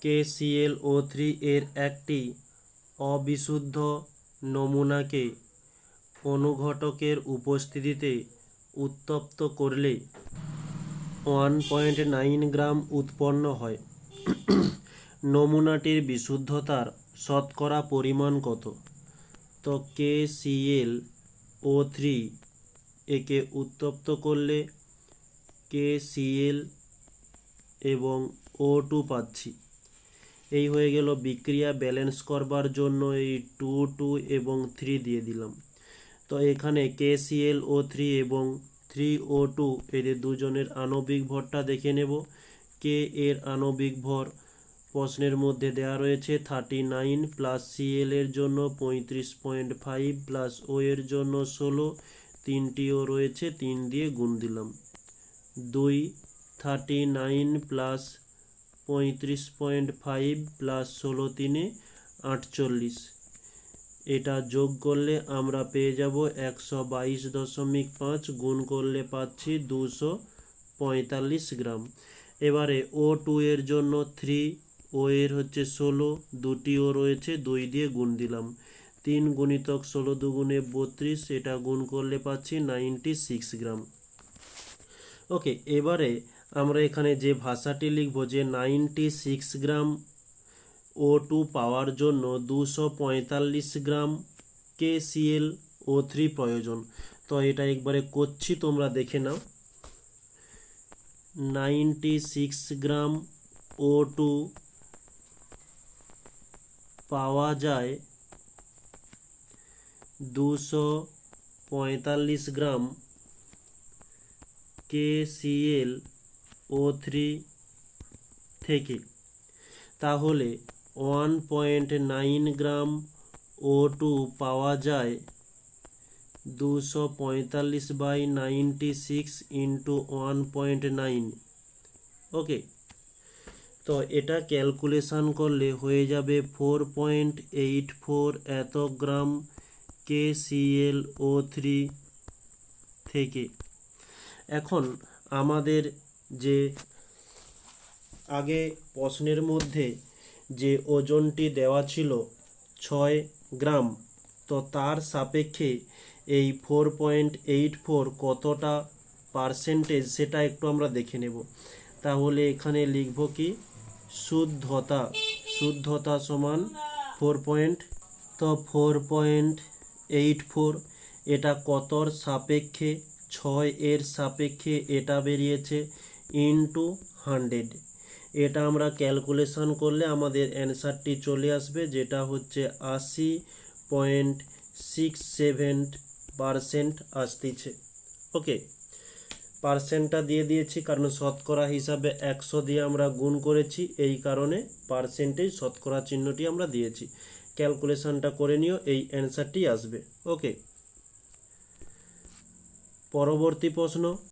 KClO3 এর একটি অবিশুদ্ধ নমুনাকে অনুঘটকের উপস্থিতিতে উত্তপ্ত করলে 1.9 গ্রাম উৎপন্ন হয়। নমুনাটির বিশুদ্ধতার শতকরা পরিমাণ কত? তো KClO3 একে উত্তপ্ত করলে KCl এবং O2 পাচ্ছি। এই হয়ে গেল বিক্রিয়া ব্যালেন্স করবার জন্য এই 2 2 এবং 3 দিয়ে দিলাম। তো এখানে KClO3 এবং 3O2 এদের দুজনের আণবিক ভরটা দেখে নেব। কে এর আণবিক ভর প্রশ্নের মধ্যে দেওয়া রয়েছে 39 প্লাস Cl এর জন্য 35.5 প্লাস ও এর জন্য 16, তিনটিও রয়েছে, 3 দিয়ে গুণ দিলাম। 2 39 প্লাস 35.5 প্লাস 16 3 48, এটা যোগ করলে আমরা পেয়ে যাব 122.5, গুণ করলে পাচ্ছি 245 গ্রাম। এবারে O2 এর জন্য 3, ও এর হচ্ছে 16, দুটিও রয়েছে, 2 দিয়ে গুণ দিলাম। 3 গুণিতক 16 দুগুণে 32, এটা গুণ করলে পাচ্ছি 96 গ্রাম। ওকে, এবারে আমরা এখানে যে ভাষাটি লিখব যে 96 গ্রাম O2 পাওয়ার জন্য 245 গ্রাম KClO3 প্রয়োজন। তো এটা একবারে করছি, তোমরা দেখে নাও। 96 গ্রাম O2 পাওয়া যায় 245 গ্রাম KClO3 থেকে। তাহলে 1.9 গ্রাম O2 পাওয়া যায় 245/96 ইন্টু 1.9। ওকে, তো এটা ক্যালকুলেশন করলে হয়ে যাবে 4.84 এত গ্রাম KClO3 থেকে। এখন আমাদের যে আগে প্রশ্নের মধ্যে যে ওজনটি দেওয়া ছিল 6 গ্রাম, তো তার সাপেক্ষে এই 4.84 কতটা পার্সেন্টেজ সেটা একটু আমরা দেখে নেব। তাহলে এখানে লিখব কি শুদ্ধতা সমান 4.84, এটা কতর সাপেক্ষে? 6 এর সাপেক্ষে এটা বেরিয়েছে ইন্টু 100। এটা আমরা ক্যালকুলেশন করলে আমাদের অ্যান্সারটি চলে আসবে, যেটা হচ্ছে 80.67% আসতেছে। ওকে, পার্সেন্টটা দিয়ে দিয়েছি কারণ শতকরা হিসাবে 100 দিয়ে আমরা গুণ করেছি, এই কারণে পার্সেন্টেজ শতকরা চিহ্নটি আমরা দিয়েছি। ক্যালকুলেশনটা করে নিও, এই অ্যান্সারটি আসবে। ওকে, পরবর্তী প্রশ্ন।